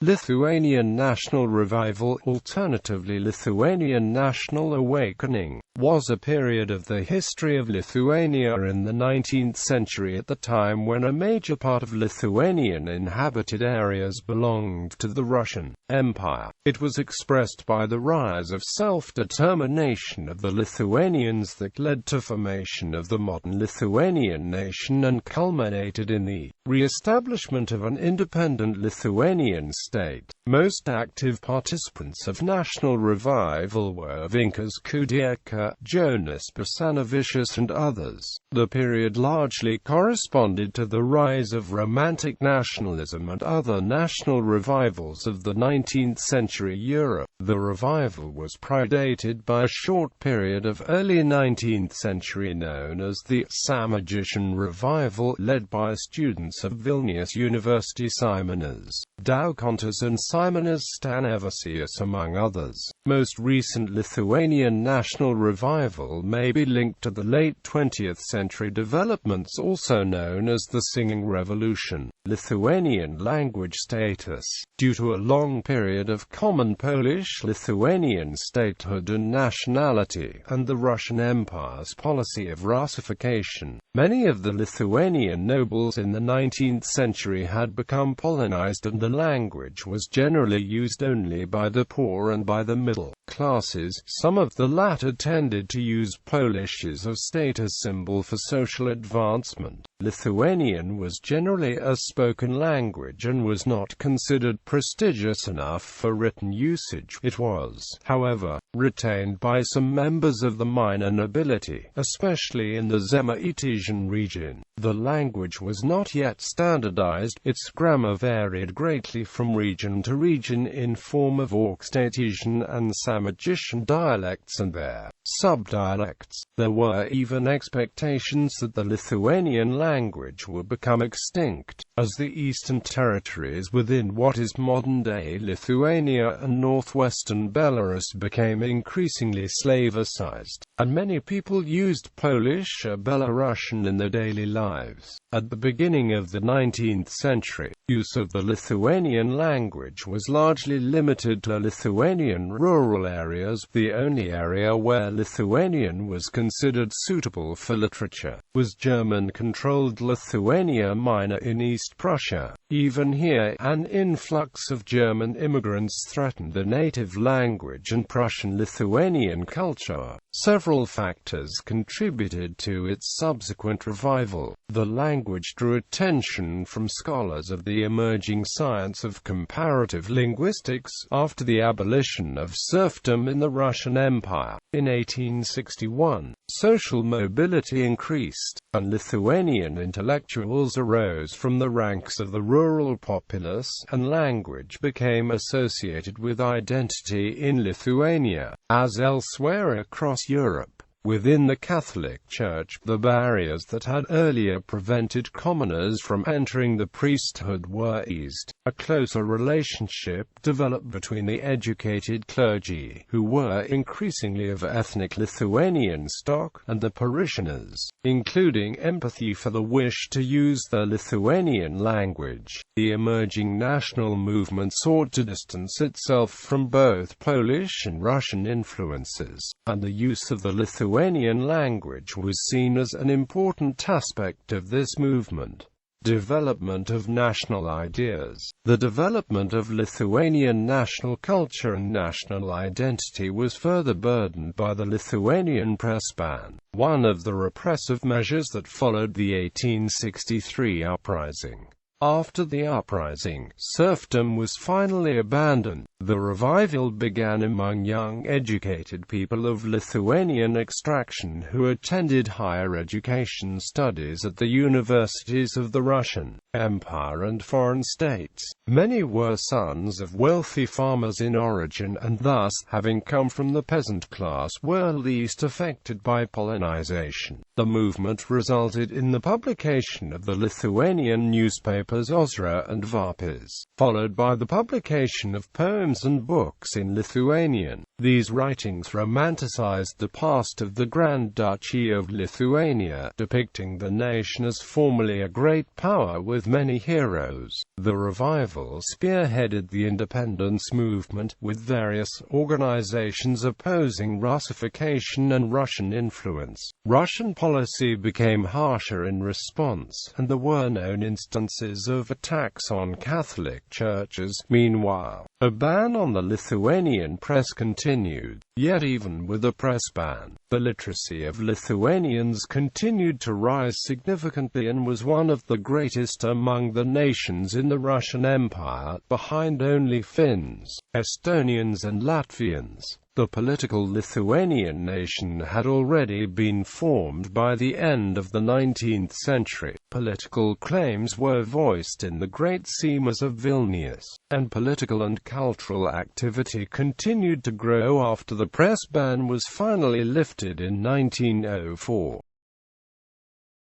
Lithuanian National Revival, alternatively Lithuanian National Awakening, was a period of the history of Lithuania in the 19th century, at the time when a major part of Lithuanian-inhabited areas belonged to the Russian Empire. It was expressed by the rise of self-determination of the Lithuanians that led to formation of the modern Lithuanian nation and culminated in the re-establishment of an independent Lithuanian state. Most active participants of national revival were Vincas Kudirka, Jonas Basanavičius and others. The period largely corresponded to the rise of Romantic nationalism and other national revivals of the 19th century Europe. The revival was predated by a short period of early 19th century known as the Samogitian Revival, led by students of Vilnius University Simonas Daukontas and Simonas Stanevičius among others. Most recent Lithuanian national revival may be linked to the late 20th century developments also known as the Singing Revolution. Lithuanian language status. Due to a long period of common Polish-Lithuanian statehood and nationality, and the Russian Empire's policy of Russification, many of the Lithuanian nobles in the 19th century had become Polonized, and the language was generally used only by the poor and by the middle classes. Some of the latter tended to use Polish as a status symbol for social advancement. Lithuanian was generally a spoken language and was not considered prestigious enough for written usage. It was, however, retained by some members of the minor nobility, especially in the Žemaitijs region. The language was not yet standardized. Its grammar varied greatly from region to region in form of Aukštaitijs and Samogitian dialects and their subdialects. There were even expectations that the Lithuanian language would become extinct, as the eastern territories within what is modern-day Lithuania and northwestern Belarus became increasingly Slavicized, and many people used Polish or Belarusian in their daily lives. At the beginning of the 19th century, use of the Lithuanian language was largely limited to Lithuanian rural areas. The only area where Lithuanian was considered suitable for literature was German-controlled Lithuania Minor in East Prussia. Even here, an influx of German immigrants threatened the native language and Prussian Lithuanian culture. Several factors contributed to its subsequent revival. The language drew attention from scholars of the emerging science of comparative linguistics after the abolition of serfdom in the Russian Empire. In 1861, social mobility increased, and Lithuanian intellectuals arose from the ranks of the rural populace, and language became associated with identity in Lithuania, as elsewhere across Europe. Within the Catholic Church, the barriers that had earlier prevented commoners from entering the priesthood were eased. A closer relationship developed between the educated clergy, who were increasingly of ethnic Lithuanian stock, and the parishioners, including empathy for the wish to use the Lithuanian language. The emerging national movement sought to distance itself from both Polish and Russian influences, and the use of the Lithuanian language was seen as an important aspect of this movement. Development of national ideas. The development of Lithuanian national culture and national identity was further burdened by the Lithuanian press ban, one of the repressive measures that followed the 1863 uprising. After the uprising, serfdom was finally abandoned. The revival began among young educated people of Lithuanian extraction who attended higher education studies at the universities of the Russian Empire and foreign states. Many were sons of wealthy farmers in origin and thus, having come from the peasant class, were least affected by Polonization. The movement resulted in the publication of the Lithuanian newspapers Others and followed by the publication of poems and books in Lithuanian. These writings romanticized the past of the Grand Duchy of Lithuania, depicting the nation as formerly a great power with many heroes. The revival spearheaded the independence movement, with various organizations opposing Russification and Russian influence. Russian policy became harsher in response, and there were known instances of attacks on Catholic churches. Meanwhile, a ban on the Lithuanian press continued. Yet even with a press ban, the literacy of Lithuanians continued to rise significantly and was one of the greatest among the nations in the Russian Empire, behind only Finns, Estonians and Latvians. The political Lithuanian nation had already been formed by the end of the 19th century. Political claims were voiced in the Great Seimas of Vilnius, and political and cultural activity continued to grow after the press ban was finally lifted in 1904.